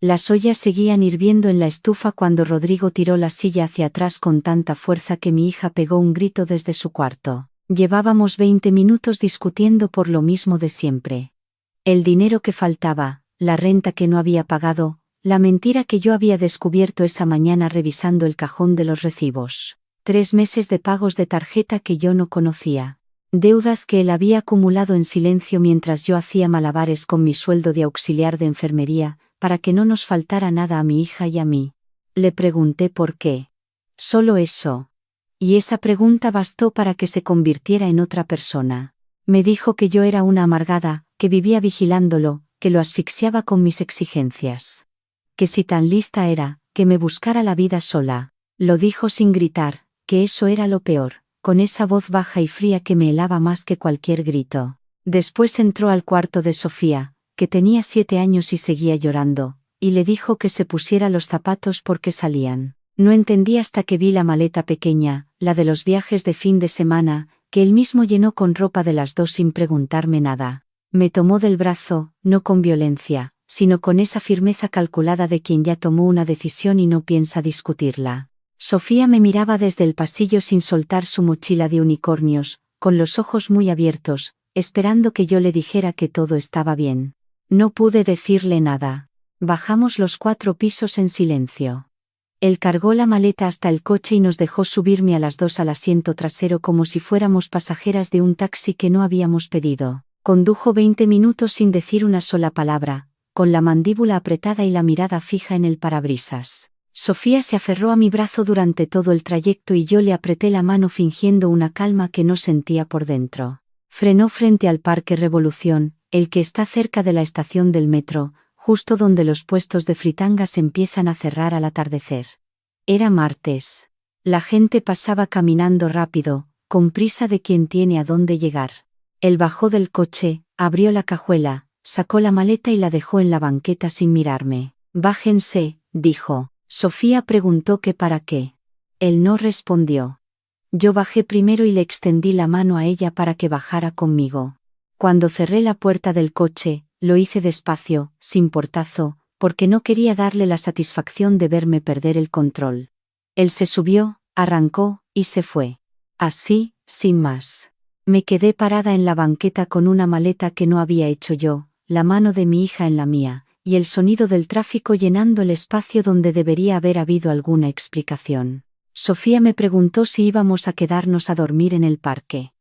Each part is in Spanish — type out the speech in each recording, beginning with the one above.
Las ollas seguían hirviendo en la estufa cuando Rodrigo tiró la silla hacia atrás con tanta fuerza que mi hija pegó un grito desde su cuarto. Llevábamos 20 minutos discutiendo por lo mismo de siempre. El dinero que faltaba, la renta que no había pagado, la mentira que yo había descubierto esa mañana revisando el cajón de los recibos. 3 meses de pagos de tarjeta que yo no conocía. Deudas que él había acumulado en silencio mientras yo hacía malabares con mi sueldo de auxiliar de enfermería, para que no nos faltara nada a mi hija y a mí. Le pregunté por qué. Solo eso. Y esa pregunta bastó para que se convirtiera en otra persona. Me dijo que yo era una amargada, que vivía vigilándolo, que lo asfixiaba con mis exigencias. Que si tan lista era, que me buscara la vida sola. Lo dijo sin gritar, que eso era lo peor, con esa voz baja y fría que me helaba más que cualquier grito. Después entró al cuarto de Sofía, que tenía 7 años y seguía llorando, y le dijo que se pusiera los zapatos porque salían. No entendí hasta que vi la maleta pequeña, la de los viajes de fin de semana, que él mismo llenó con ropa de las dos sin preguntarme nada. Me tomó del brazo, no con violencia, sino con esa firmeza calculada de quien ya tomó una decisión y no piensa discutirla. Sofía me miraba desde el pasillo sin soltar su mochila de unicornios, con los ojos muy abiertos, esperando que yo le dijera que todo estaba bien. No pude decirle nada. Bajamos los 4 pisos en silencio. Él cargó la maleta hasta el coche y nos dejó subirme a las 2 al asiento trasero como si fuéramos pasajeras de un taxi que no habíamos pedido. Condujo 20 minutos sin decir una sola palabra, con la mandíbula apretada y la mirada fija en el parabrisas. Sofía se aferró a mi brazo durante todo el trayecto y yo le apreté la mano fingiendo una calma que no sentía por dentro. Frenó frente al Parque Revolución, el que está cerca de la estación del metro, justo donde los puestos de fritangas empiezan a cerrar al atardecer. Era martes. La gente pasaba caminando rápido, con prisa de quien tiene a dónde llegar. Él bajó del coche, abrió la cajuela, sacó la maleta y la dejó en la banqueta sin mirarme. «Bájense», dijo. Sofía preguntó que para qué. Él no respondió. Yo bajé primero y le extendí la mano a ella para que bajara conmigo. Cuando cerré la puerta del coche, lo hice despacio, sin portazo, porque no quería darle la satisfacción de verme perder el control. Él se subió, arrancó, y se fue. Así, sin más. Me quedé parada en la banqueta con una maleta que no había hecho yo, la mano de mi hija en la mía, y el sonido del tráfico llenando el espacio donde debería haber habido alguna explicación. Sofía me preguntó si íbamos a quedarnos a dormir en el parque.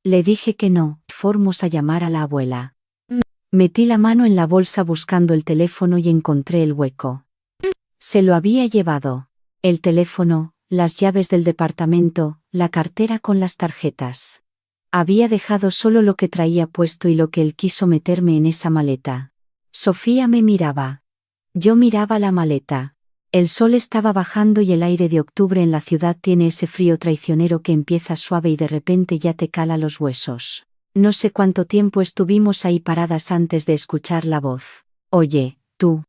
Le dije que no, fuimos a llamar a la abuela. Metí la mano en la bolsa buscando el teléfono y encontré el hueco. Se lo había llevado. El teléfono, las llaves del departamento, la cartera con las tarjetas. Había dejado solo lo que traía puesto y lo que él quiso meterme en esa maleta. Sofía me miraba. Yo miraba la maleta. El sol estaba bajando y el aire de octubre en la ciudad tiene ese frío traicionero que empieza suave y de repente ya te cala los huesos. No sé cuánto tiempo estuvimos ahí paradas antes de escuchar la voz. «Oye, tú».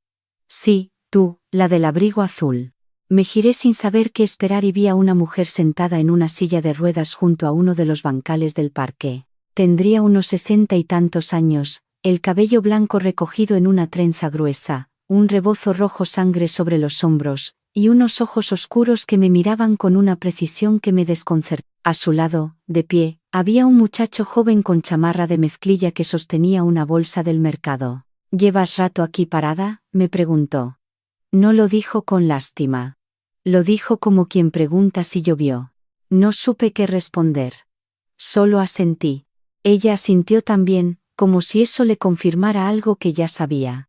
«Sí, tú, la del abrigo azul». Me giré sin saber qué esperar y vi a una mujer sentada en una silla de ruedas junto a uno de los bancales del parque. Tendría unos 60 y tantos años, el cabello blanco recogido en una trenza gruesa, un rebozo rojo sangre sobre los hombros, y unos ojos oscuros que me miraban con una precisión que me desconcertó. A su lado, de pie, había un muchacho joven con chamarra de mezclilla que sostenía una bolsa del mercado. «¿Llevas rato aquí parada?», me preguntó. No lo dijo con lástima. Lo dijo como quien pregunta si llovió. No supe qué responder. Solo asentí. Ella asintió también, como si eso le confirmara algo que ya sabía.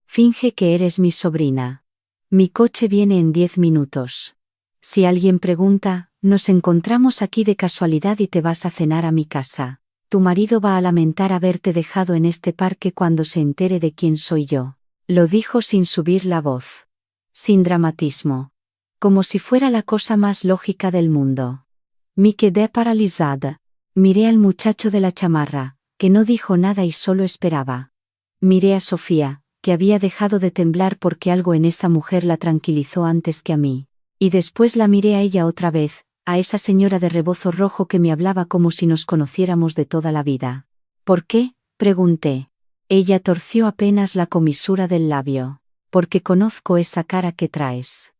«Finge que eres mi sobrina. Mi coche viene en 10 minutos. Si alguien pregunta, nos encontramos aquí de casualidad y te vas a cenar a mi casa. Tu marido va a lamentar haberte dejado en este parque cuando se entere de quién soy yo». Lo dijo sin subir la voz. Sin dramatismo. Como si fuera la cosa más lógica del mundo. Me quedé paralizada. Miré al muchacho de la chamarra, que no dijo nada y solo esperaba. Miré a Sofía, que había dejado de temblar porque algo en esa mujer la tranquilizó antes que a mí. Y después la miré a ella otra vez, a esa señora de rebozo rojo que me hablaba como si nos conociéramos de toda la vida. «¿Por qué?», pregunté. Ella torció apenas la comisura del labio. porque conozco esa cara que traes.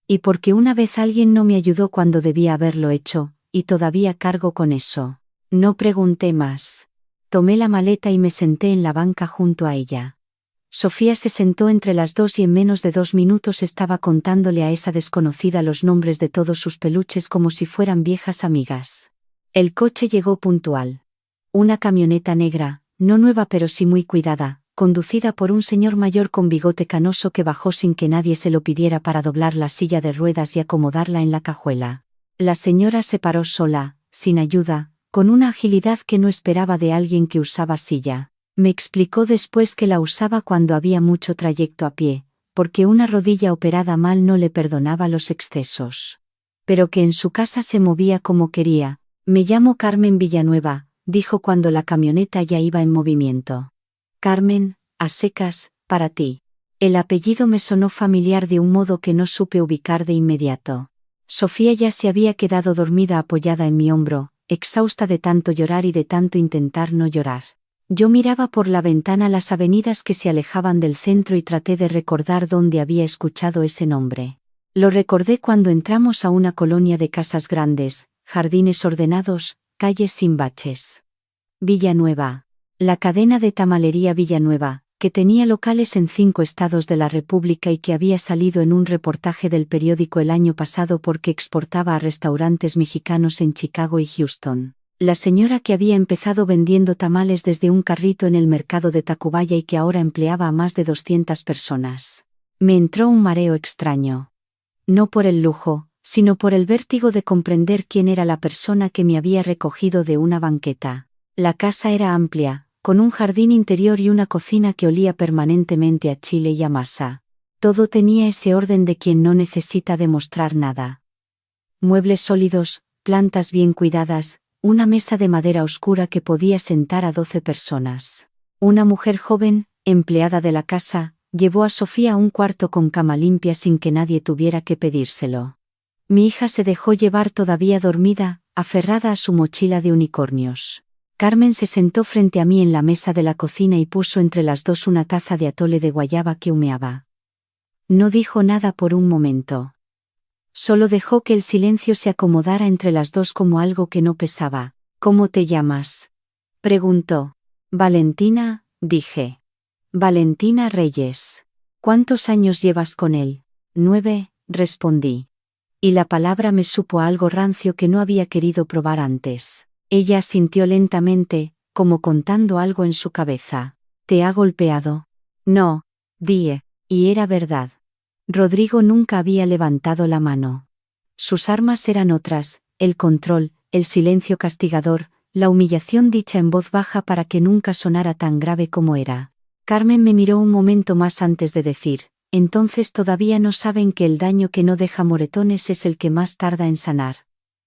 Y porque una vez alguien no me ayudó cuando debía haberlo hecho, y todavía cargo con eso. No pregunté más. Tomé la maleta y me senté en la banca junto a ella. Sofía se sentó entre las dos y en menos de 2 minutos estaba contándole a esa desconocida los nombres de todos sus peluches como si fueran viejas amigas. El coche llegó puntual. Una camioneta negra, no nueva pero sí muy cuidada, conducida por un señor mayor con bigote canoso que bajó sin que nadie se lo pidiera para doblar la silla de ruedas y acomodarla en la cajuela. La señora se paró sola, sin ayuda, con una agilidad que no esperaba de alguien que usaba silla. Me explicó después que la usaba cuando había mucho trayecto a pie, porque una rodilla operada mal no le perdonaba los excesos. Pero que en su casa se movía como quería. Me llamo Carmen Villanueva, dijo cuando la camioneta ya iba en movimiento. Carmen, a secas, para ti. El apellido me sonó familiar de un modo que no supe ubicar de inmediato. Sofía ya se había quedado dormida apoyada en mi hombro, exhausta de tanto llorar y de tanto intentar no llorar. Yo miraba por la ventana las avenidas que se alejaban del centro y traté de recordar dónde había escuchado ese nombre. Lo recordé cuando entramos a una colonia de casas grandes, jardines ordenados, calles sin baches. Villanueva. La cadena de tamalería Villanueva, que tenía locales en 5 estados de la República y que había salido en un reportaje del periódico el año pasado porque exportaba a restaurantes mexicanos en Chicago y Houston. La señora que había empezado vendiendo tamales desde un carrito en el mercado de Tacubaya y que ahora empleaba a más de 200 personas. Me entró un mareo extraño. No por el lujo, sino por el vértigo de comprender quién era la persona que me había recogido de una banqueta. La casa era amplia, con un jardín interior y una cocina que olía permanentemente a chile y a masa. Todo tenía ese orden de quien no necesita demostrar nada. Muebles sólidos, plantas bien cuidadas, una mesa de madera oscura que podía sentar a 12 personas. Una mujer joven, empleada de la casa, llevó a Sofía a un cuarto con cama limpia sin que nadie tuviera que pedírselo. Mi hija se dejó llevar todavía dormida, aferrada a su mochila de unicornios. Carmen se sentó frente a mí en la mesa de la cocina y puso entre las dos una taza de atole de guayaba que humeaba. No dijo nada por un momento. Solo dejó que el silencio se acomodara entre las dos como algo que no pesaba. ¿Cómo te llamas?, preguntó. Valentina, dije. Valentina Reyes. ¿Cuántos años llevas con él? 9, respondí. Y la palabra me supo a algo rancio que no había querido probar antes. Ella asintió lentamente, como contando algo en su cabeza. ¿Te ha golpeado? No, dije, y era verdad. Rodrigo nunca había levantado la mano. Sus armas eran otras, el control, el silencio castigador, la humillación dicha en voz baja para que nunca sonara tan grave como era. Carmen me miró un momento más antes de decir, entonces todavía no saben que el daño que no deja moretones es el que más tarda en sanar.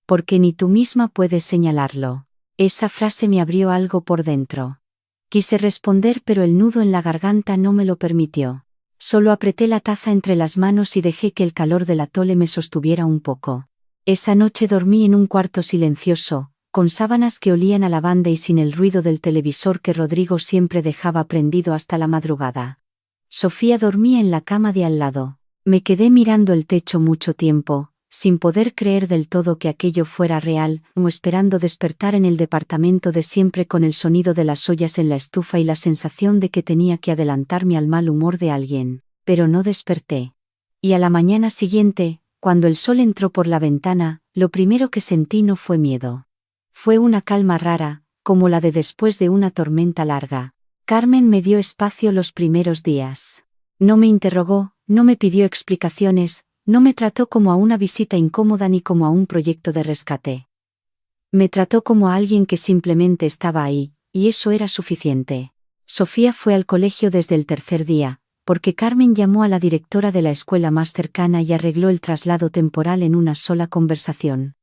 Porque ni tú misma puedes señalarlo. Esa frase me abrió algo por dentro. Quise responder pero el nudo en la garganta no me lo permitió. Solo apreté la taza entre las manos y dejé que el calor del atole me sostuviera un poco. Esa noche dormí en un cuarto silencioso, con sábanas que olían a lavanda y sin el ruido del televisor que Rodrigo siempre dejaba prendido hasta la madrugada. Sofía dormía en la cama de al lado. Me quedé mirando el techo mucho tiempo, sin poder creer del todo que aquello fuera real, o esperando despertar en el departamento de siempre con el sonido de las ollas en la estufa y la sensación de que tenía que adelantarme al mal humor de alguien, pero no desperté. Y a la mañana siguiente, cuando el sol entró por la ventana, lo primero que sentí no fue miedo. Fue una calma rara, como la de después de una tormenta larga. Carmen me dio espacio los primeros días. No me interrogó, no me pidió explicaciones, no me trató como a una visita incómoda ni como a un proyecto de rescate. Me trató como a alguien que simplemente estaba ahí, y eso era suficiente. Sofía fue al colegio desde el tercer día, porque Carmen llamó a la directora de la escuela más cercana y arregló el traslado temporal en una sola conversación.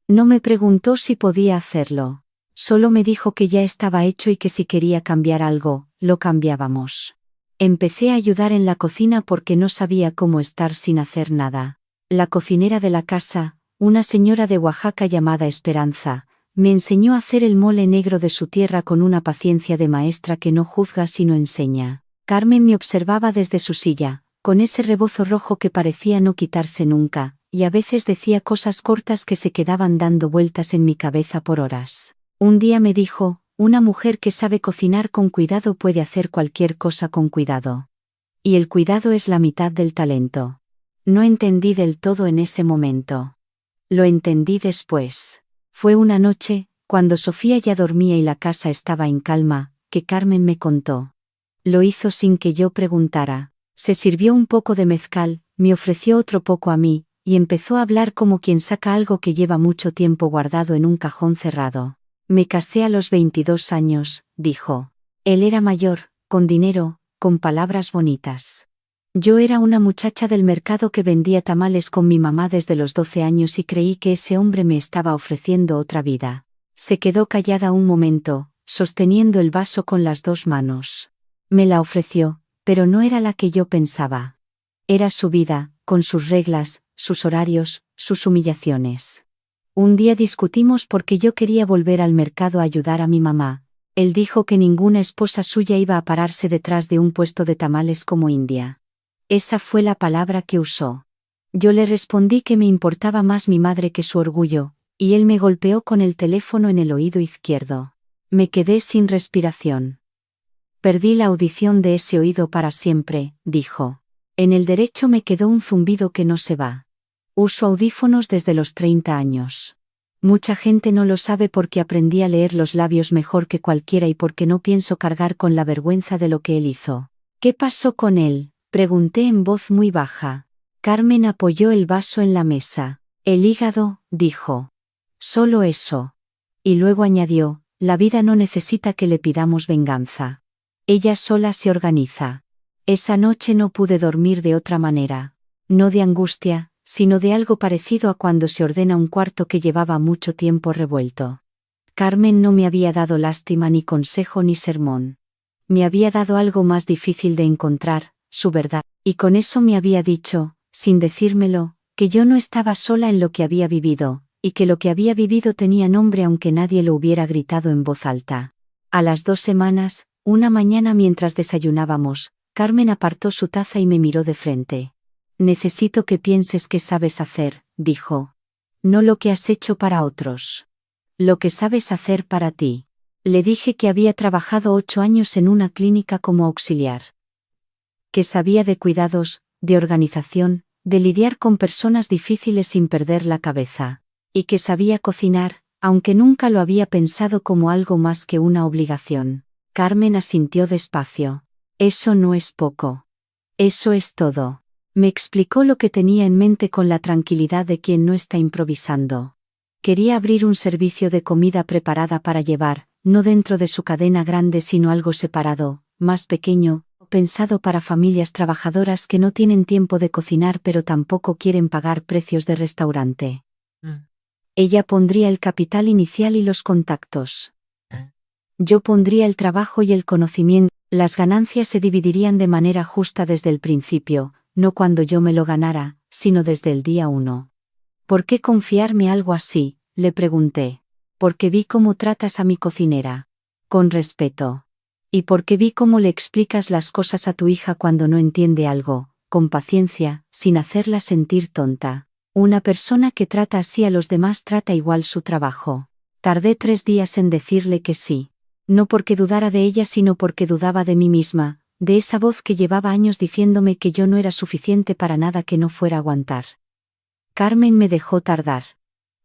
No me preguntó si podía hacerlo. Solo me dijo que ya estaba hecho y que si quería cambiar algo, lo cambiábamos. Empecé a ayudar en la cocina porque no sabía cómo estar sin hacer nada. La cocinera de la casa, una señora de Oaxaca llamada Esperanza, me enseñó a hacer el mole negro de su tierra con una paciencia de maestra que no juzga sino enseña. Carmen me observaba desde su silla, con ese rebozo rojo que parecía no quitarse nunca, y a veces decía cosas cortas que se quedaban dando vueltas en mi cabeza por horas. Un día me dijo: una mujer que sabe cocinar con cuidado puede hacer cualquier cosa con cuidado. Y el cuidado es la mitad del talento. No entendí del todo en ese momento. Lo entendí después. Fue una noche, cuando Sofía ya dormía y la casa estaba en calma, que Carmen me contó. Lo hizo sin que yo preguntara. Se sirvió un poco de mezcal, me ofreció otro poco a mí, y empezó a hablar como quien saca algo que lleva mucho tiempo guardado en un cajón cerrado. Me casé a los 22 años, dijo. Él era mayor, con dinero, con palabras bonitas. Yo era una muchacha del mercado que vendía tamales con mi mamá desde los 12 años y creí que ese hombre me estaba ofreciendo otra vida. Se quedó callada un momento, sosteniendo el vaso con las dos manos. Me la ofreció, pero no era la que yo pensaba. Era su vida, con sus reglas, sus horarios, sus humillaciones. Un día discutimos porque yo quería volver al mercado a ayudar a mi mamá. Él dijo que ninguna esposa suya iba a pararse detrás de un puesto de tamales como India. Esa fue la palabra que usó. Yo le respondí que me importaba más mi madre que su orgullo, y él me golpeó con el teléfono en el oído izquierdo. Me quedé sin respiración. Perdí la audición de ese oído para siempre, dijo. En el derecho me quedó un zumbido que no se va. Uso audífonos desde los 30 años. Mucha gente no lo sabe porque aprendí a leer los labios mejor que cualquiera y porque no pienso cargar con la vergüenza de lo que él hizo. ¿Qué pasó con él?, pregunté en voz muy baja. Carmen apoyó el vaso en la mesa. El hígado, dijo. Solo eso. Y luego añadió: la vida no necesita que le pidamos venganza. Ella sola se organiza. Esa noche no pude dormir de otra manera. No de angustia, sino de algo parecido a cuando se ordena un cuarto que llevaba mucho tiempo revuelto. Carmen no me había dado lástima ni consejo ni sermón. Me había dado algo más difícil de encontrar, su verdad, y con eso me había dicho, sin decírmelo, que yo no estaba sola en lo que había vivido, y que lo que había vivido tenía nombre aunque nadie lo hubiera gritado en voz alta. A las 2 semanas, una mañana mientras desayunábamos, Carmen apartó su taza y me miró de frente. Necesito que pienses qué sabes hacer, dijo. No lo que has hecho para otros. Lo que sabes hacer para ti. Le dije que había trabajado 8 años en una clínica como auxiliar. Que sabía de cuidados, de organización, de lidiar con personas difíciles sin perder la cabeza. Y que sabía cocinar, aunque nunca lo había pensado como algo más que una obligación. Carmen asintió despacio. Eso no es poco. Eso es todo. Me explicó lo que tenía en mente con la tranquilidad de quien no está improvisando. Quería abrir un servicio de comida preparada para llevar, no dentro de su cadena grande sino algo separado, más pequeño, pensado para familias trabajadoras que no tienen tiempo de cocinar pero tampoco quieren pagar precios de restaurante. Ella pondría el capital inicial y los contactos. Yo pondría el trabajo y el conocimiento. Las ganancias se dividirían de manera justa desde el principio, no cuando yo me lo ganara, sino desde el día 1. ¿Por qué confiarme algo así?, le pregunté. Porque vi cómo tratas a mi cocinera. Con respeto. Y porque vi cómo le explicas las cosas a tu hija cuando no entiende algo, con paciencia, sin hacerla sentir tonta. Una persona que trata así a los demás trata igual su trabajo. Tardé 3 días en decirle que sí. No porque dudara de ella sino porque dudaba de mí misma, de esa voz que llevaba años diciéndome que yo no era suficiente para nada que no fuera a aguantar. Carmen me dejó tardar.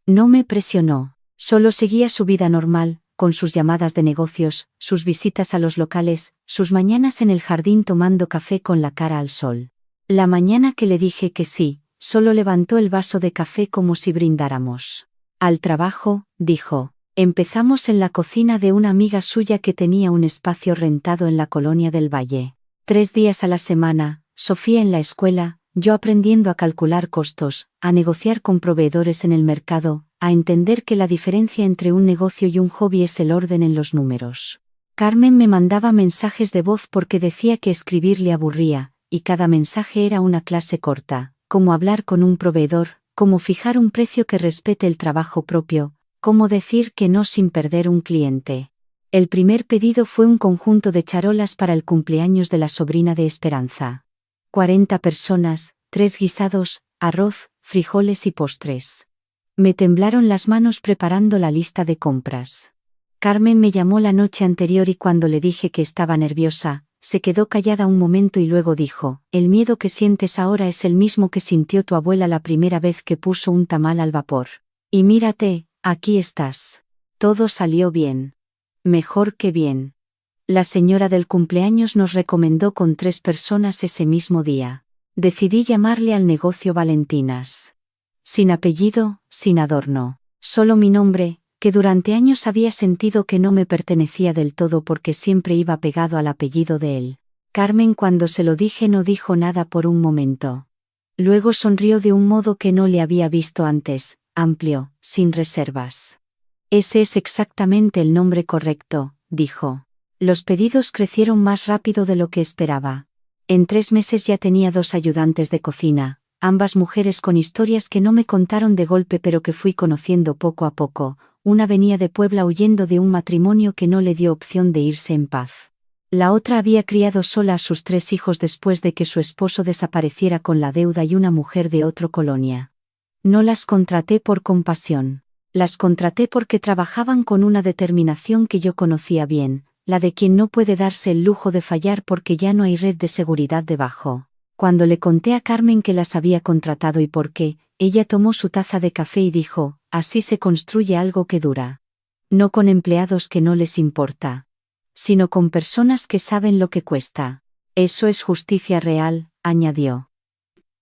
No me presionó, solo seguía su vida normal, con sus llamadas de negocios, sus visitas a los locales, sus mañanas en el jardín tomando café con la cara al sol. La mañana que le dije que sí, solo levantó el vaso de café como si brindáramos. Al trabajo, dijo. Empezamos en la cocina de una amiga suya que tenía un espacio rentado en la colonia del Valle. 3 días a la semana, Sofía en la escuela, yo aprendiendo a calcular costos, a negociar con proveedores en el mercado, a entender que la diferencia entre un negocio y un hobby es el orden en los números. Carmen me mandaba mensajes de voz porque decía que escribir le aburría, y cada mensaje era una clase corta, como hablar con un proveedor, como fijar un precio que respete el trabajo propio, cómo decir que no sin perder un cliente. El primer pedido fue un conjunto de charolas para el cumpleaños de la sobrina de Esperanza. 40 personas, 3 guisados, arroz, frijoles y postres. Me temblaron las manos preparando la lista de compras. Carmen me llamó la noche anterior y cuando le dije que estaba nerviosa, se quedó callada un momento y luego dijo: el miedo que sientes ahora es el mismo que sintió tu abuela la primera vez que puso un tamal al vapor. Y mírate, aquí estás. Todo salió bien. Mejor que bien. La señora del cumpleaños nos recomendó con 3 personas ese mismo día. Decidí llamarle al negocio Valentinas. Sin apellido, sin adorno. Solo mi nombre, que durante años había sentido que no me pertenecía del todo porque siempre iba pegado al apellido de él. Carmen, cuando se lo dije, no dijo nada por un momento. Luego sonrió de un modo que no le había visto antes, amplio, sin reservas. Ese es exactamente el nombre correcto, dijo. Los pedidos crecieron más rápido de lo que esperaba. En 3 meses ya tenía 2 ayudantes de cocina, ambas mujeres con historias que no me contaron de golpe pero que fui conociendo poco a poco. Una venía de Puebla huyendo de un matrimonio que no le dio opción de irse en paz. La otra había criado sola a sus 3 hijos después de que su esposo desapareciera con la deuda y una mujer de otra colonia. No las contraté por compasión. Las contraté porque trabajaban con una determinación que yo conocía bien, la de quien no puede darse el lujo de fallar porque ya no hay red de seguridad debajo. Cuando le conté a Carmen que las había contratado y por qué, ella tomó su taza de café y dijo: así se construye algo que dura. No con empleados que no les importa, sino con personas que saben lo que cuesta. Eso es justicia real, añadió.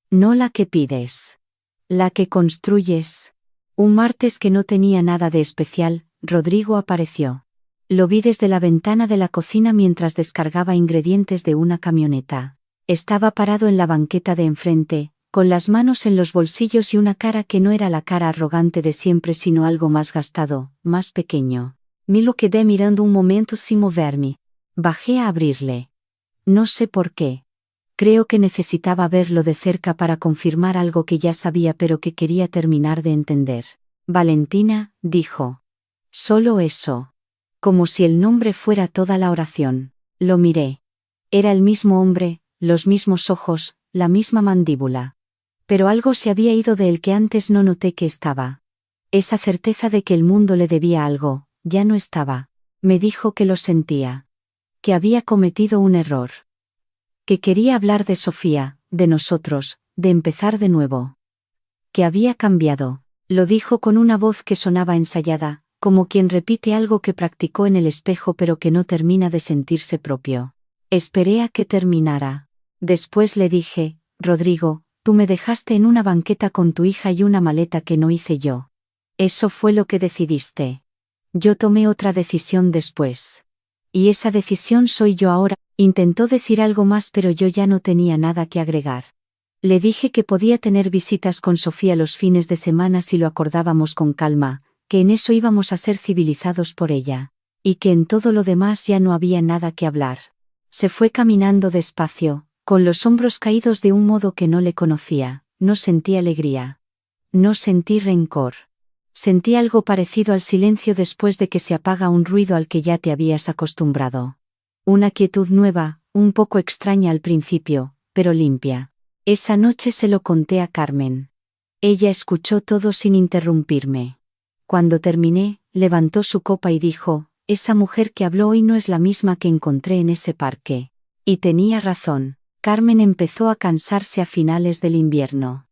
No la que pides. La que construyes. Un martes que no tenía nada de especial, Rodrigo apareció. Lo vi desde la ventana de la cocina mientras descargaba ingredientes de una camioneta. Estaba parado en la banqueta de enfrente, con las manos en los bolsillos y una cara que no era la cara arrogante de siempre sino algo más gastado, más pequeño. Me lo quedé mirando un momento sin moverme. Bajé a abrirle. No sé por qué. Creo que necesitaba verlo de cerca para confirmar algo que ya sabía pero que quería terminar de entender. Valentina, dijo. Solo eso. Como si el nombre fuera toda la oración. Lo miré. Era el mismo hombre, los mismos ojos, la misma mandíbula. Pero algo se había ido de él que antes no noté que estaba. Esa certeza de que el mundo le debía algo, ya no estaba. Me dijo que lo sentía. Que había cometido un error. Que quería hablar de Sofía, de nosotros, de empezar de nuevo. Que había cambiado. Lo dijo con una voz que sonaba ensayada, como quien repite algo que practicó en el espejo pero que no termina de sentirse propio. Esperé a que terminara. Después le dije: Rodrigo, tú me dejaste en una banqueta con tu hija y una maleta que no hice yo. Eso fue lo que decidiste. Yo tomé otra decisión después. Y esa decisión soy yo ahora. Intentó decir algo más pero yo ya no tenía nada que agregar. Le dije que podía tener visitas con Sofía los fines de semana si lo acordábamos con calma, que en eso íbamos a ser civilizados por ella, y que en todo lo demás ya no había nada que hablar. Se fue caminando despacio, con los hombros caídos de un modo que no le conocía. No sentí alegría. No sentí rencor. Sentí algo parecido al silencio después de que se apaga un ruido al que ya te habías acostumbrado. Una quietud nueva, un poco extraña al principio, pero limpia. Esa noche se lo conté a Carmen. Ella escuchó todo sin interrumpirme. Cuando terminé, levantó su copa y dijo: esa mujer que habló hoy no es la misma que encontré en ese parque. Y tenía razón. Carmen empezó a cansarse a finales del invierno.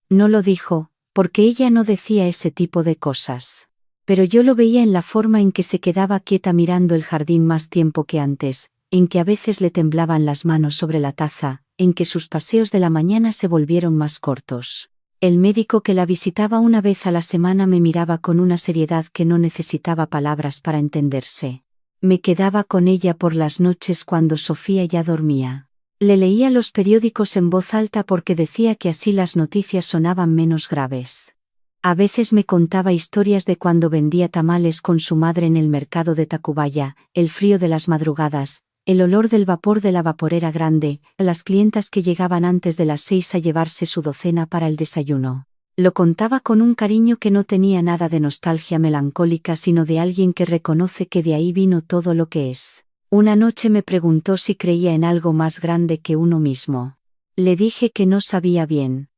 No lo dijo, porque ella no decía ese tipo de cosas. Pero yo lo veía en la forma en que se quedaba quieta mirando el jardín más tiempo que antes, en que a veces le temblaban las manos sobre la taza, en que sus paseos de la mañana se volvieron más cortos. El médico que la visitaba una vez a la semana me miraba con una seriedad que no necesitaba palabras para entenderse. Me quedaba con ella por las noches cuando Sofía ya dormía. Le leía los periódicos en voz alta porque decía que así las noticias sonaban menos graves. A veces me contaba historias de cuando vendía tamales con su madre en el mercado de Tacubaya, el frío de las madrugadas, el olor del vapor de la vaporera grande, las clientas que llegaban antes de las 6 a llevarse su docena para el desayuno. Lo contaba con un cariño que no tenía nada de nostalgia melancólica sino de alguien que reconoce que de ahí vino todo lo que es. Una noche me preguntó si creía en algo más grande que uno mismo. Le dije que no sabía bien.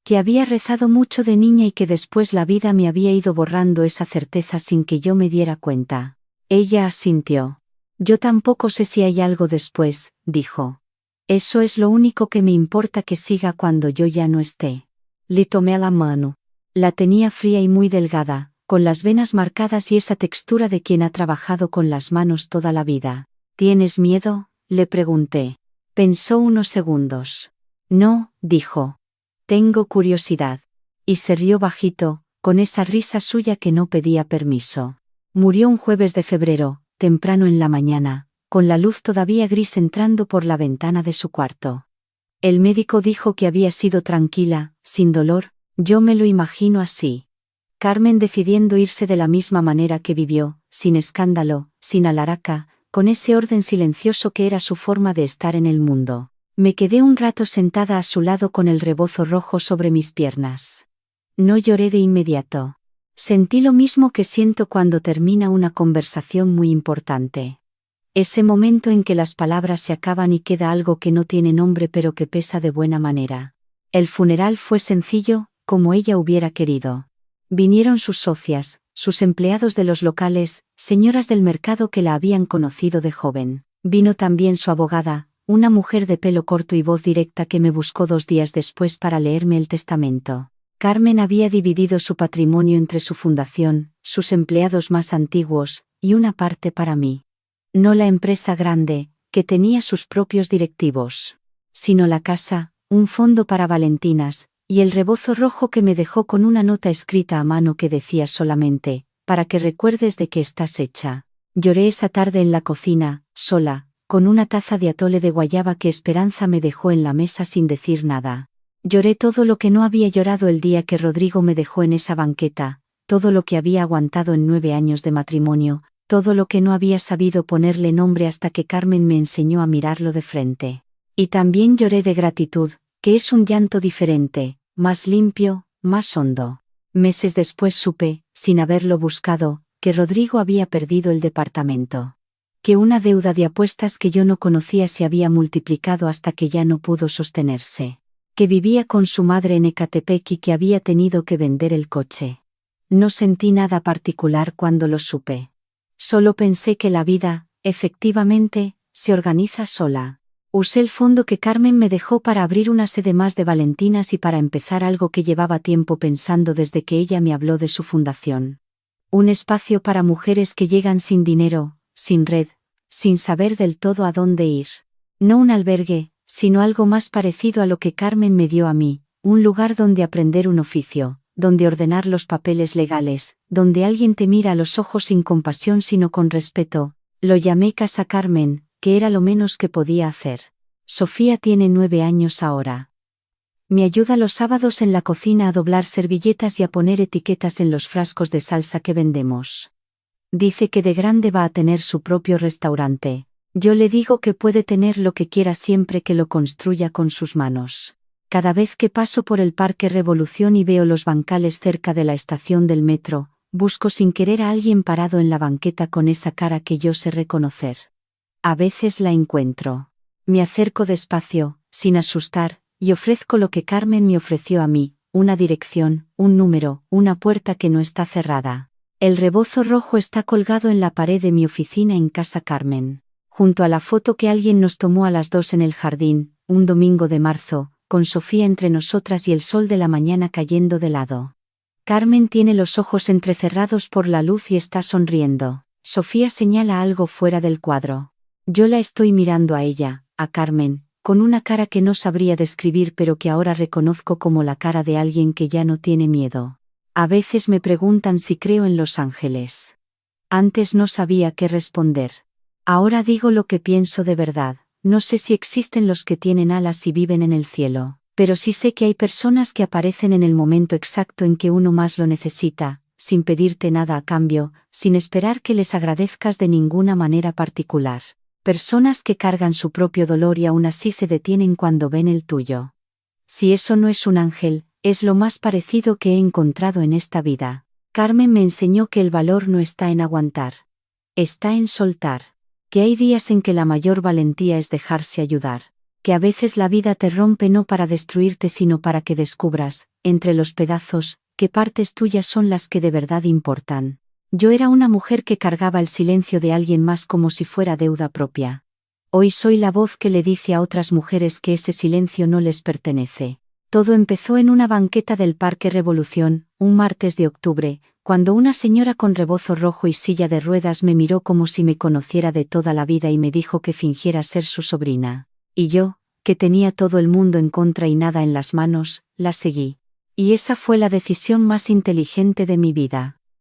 Que había rezado mucho de niña y que después la vida me había ido borrando esa certeza sin que yo me diera cuenta. Ella asintió. Yo tampoco sé si hay algo después, dijo. Eso es lo único que me importa que siga cuando yo ya no esté. Le tomé la mano. La tenía fría y muy delgada, con las venas marcadas y esa textura de quien ha trabajado con las manos toda la vida. ¿Tienes miedo?, le pregunté. Pensó unos segundos. No, dijo. Tengo curiosidad. Y se rió bajito, con esa risa suya que no pedía permiso. Murió un jueves de febrero, temprano en la mañana, con la luz todavía gris entrando por la ventana de su cuarto. El médico dijo que había sido tranquila, sin dolor, yo me lo imagino así. Carmen decidiendo irse de la misma manera que vivió, sin escándalo, sin alaraca, con ese orden silencioso que era su forma de estar en el mundo. Me quedé un rato sentada a su lado con el rebozo rojo sobre mis piernas. No lloré de inmediato. Sentí lo mismo que siento cuando termina una conversación muy importante. Ese momento en que las palabras se acaban y queda algo que no tiene nombre pero que pesa de buena manera. El funeral fue sencillo, como ella hubiera querido. Vinieron sus socias, sus empleados de los locales, señoras del mercado que la habían conocido de joven. Vino también su abogada, una mujer de pelo corto y voz directa que me buscó 2 días después para leerme el testamento. Carmen había dividido su patrimonio entre su fundación, sus empleados más antiguos, y una parte para mí. No la empresa grande, que tenía sus propios directivos, sino la casa, un fondo para Valentinas, y el rebozo rojo que me dejó con una nota escrita a mano que decía solamente, para que recuerdes de qué estás hecha. Lloré esa tarde en la cocina, sola, con una taza de atole de guayaba que Esperanza me dejó en la mesa sin decir nada. Lloré todo lo que no había llorado el día que Rodrigo me dejó en esa banqueta, todo lo que había aguantado en 9 años de matrimonio, todo lo que no había sabido ponerle nombre hasta que Carmen me enseñó a mirarlo de frente. Y también lloré de gratitud, que es un llanto diferente, más limpio, más hondo. Meses después supe, sin haberlo buscado, que Rodrigo había perdido el departamento. Que una deuda de apuestas que yo no conocía se había multiplicado hasta que ya no pudo sostenerse. Que vivía con su madre en Ecatepec y que había tenido que vender el coche. No sentí nada particular cuando lo supe. Solo pensé que la vida, efectivamente, se organiza sola. Usé el fondo que Carmen me dejó para abrir una sede más de Valentinas y para empezar algo que llevaba tiempo pensando desde que ella me habló de su fundación. Un espacio para mujeres que llegan sin dinero, sin red, sin saber del todo a dónde ir. No un albergue, sino algo más parecido a lo que Carmen me dio a mí, un lugar donde aprender un oficio, donde ordenar los papeles legales, donde alguien te mira a los ojos sin compasión sino con respeto. Lo llamé Casa Carmen, que era lo menos que podía hacer. Sofía tiene 9 años ahora. Me ayuda los sábados en la cocina a doblar servilletas y a poner etiquetas en los frascos de salsa que vendemos. Dice que de grande va a tener su propio restaurante. Yo le digo que puede tener lo que quiera siempre que lo construya con sus manos. Cada vez que paso por el Parque Revolución y veo los bancales cerca de la estación del metro, busco sin querer a alguien parado en la banqueta con esa cara que yo sé reconocer. A veces la encuentro. Me acerco despacio, sin asustar, y ofrezco lo que Carmen me ofreció a mí, una dirección, un número, una puerta que no está cerrada. El rebozo rojo está colgado en la pared de mi oficina en Casa Carmen, junto a la foto que alguien nos tomó a las 2 en el jardín, un domingo de marzo, con Sofía entre nosotras y el sol de la mañana cayendo de lado. Carmen tiene los ojos entrecerrados por la luz y está sonriendo. Sofía señala algo fuera del cuadro. Yo la estoy mirando a ella, a Carmen, con una cara que no sabría describir pero que ahora reconozco como la cara de alguien que ya no tiene miedo. A veces me preguntan si creo en los ángeles. Antes no sabía qué responder. Ahora digo lo que pienso de verdad. No sé si existen los que tienen alas y viven en el cielo, pero sí sé que hay personas que aparecen en el momento exacto en que uno más lo necesita, sin pedirte nada a cambio, sin esperar que les agradezcas de ninguna manera particular. Personas que cargan su propio dolor y aún así se detienen cuando ven el tuyo. Si eso no es un ángel, es lo más parecido que he encontrado en esta vida. Carmen me enseñó que el valor no está en aguantar. Está en soltar. Que hay días en que la mayor valentía es dejarse ayudar. Que a veces la vida te rompe no para destruirte sino para que descubras, entre los pedazos, qué partes tuyas son las que de verdad importan. Yo era una mujer que cargaba el silencio de alguien más como si fuera deuda propia. Hoy soy la voz que le dice a otras mujeres que ese silencio no les pertenece. Todo empezó en una banqueta del Parque Revolución, un martes de octubre, cuando una señora con rebozo rojo y silla de ruedas me miró como si me conociera de toda la vida y me dijo que fingiera ser su sobrina. Y yo, que tenía todo el mundo en contra y nada en las manos, la seguí. Y esa fue la decisión más inteligente de mi vida.